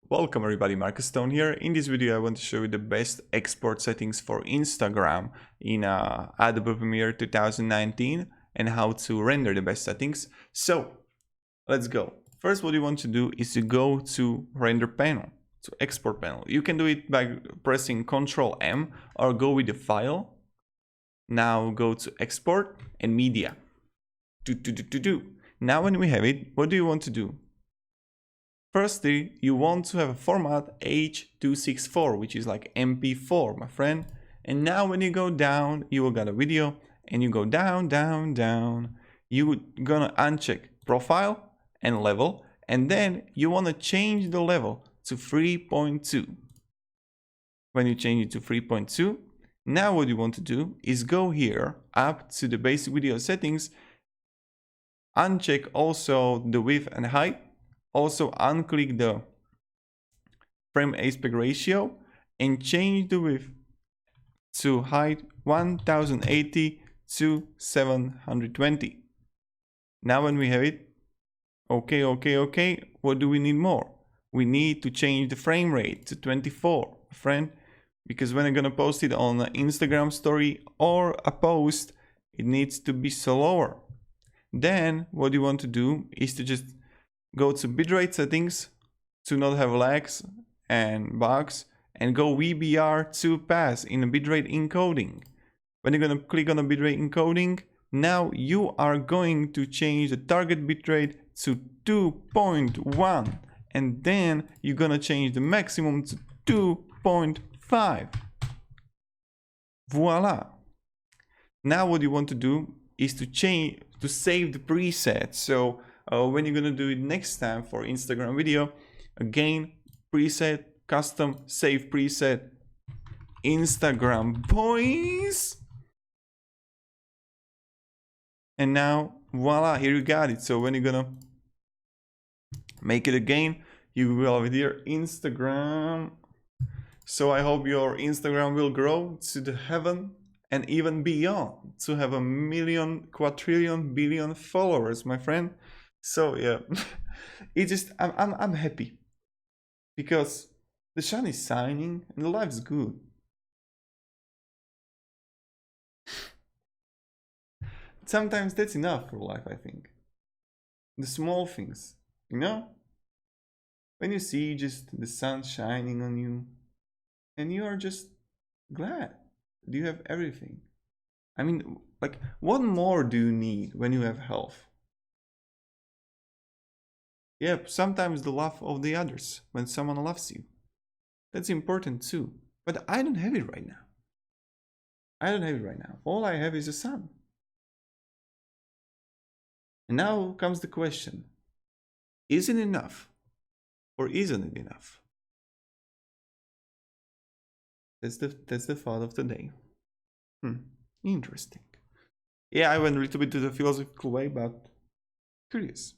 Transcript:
Welcome everybody, Marcus Stone here. In this video I want to show you the best export settings for Instagram in Adobe Premiere 2019 and how to render the best settings. So let's go. First, what you want to do is to go to render panel, to export panel. You can do it by pressing Ctrl M or go with the file. Now go to export and media. Now when we have it, what do you want to do? Firstly, you want to have a format H.264, which is like MP4, my friend. And now when you go down, you will get a video and you go down, down, down. You're gonna uncheck profile and level, and then you want to change the level to 3.2. When you change it to 3.2, now what you want to do is go here up to the basic video settings, uncheck also the width and height. Also unclick the frame aspect ratio and change the width to height 1080 to 720. Now when we have it, okay, what do we need more? We need to change the frame rate to 24, friend, because when I'm gonna post it on an Instagram story or a post, it needs to be slower. Then what you want to do is to just go to bitrate settings to not have lags and bugs, and go VBR to pass in a bitrate encoding. When you're gonna click on the bitrate encoding, now you are going to change the target bitrate to 2.1, and then you're gonna change the maximum to 2.5. Voila! Now what you want to do is to save the preset. So when you're gonna do it next time for Instagram video, again, preset, custom, save preset, Instagram boys. And now, voila, here you got it. So when you're gonna make it again, you will have here Instagram. So I hope your Instagram will grow to the heaven and even beyond, to have 1 million, quadrillion, billion followers, my friend. So yeah, it's just I'm happy because the sun is shining and the life's good. Sometimes that's enough for life, I think. The small things, you know? When you see just the sun shining on you and you are just glad that you have everything. I mean, like, what more do you need when you have health? Yeah, sometimes the love of the others, when someone loves you. That's important too. But I don't have it right now. I don't have it right now. All I have is the sun. And now comes the question. Is it enough? Or isn't it enough? That's the thought of the day. Interesting. Yeah, I went a little bit to the philosophical way, but curious.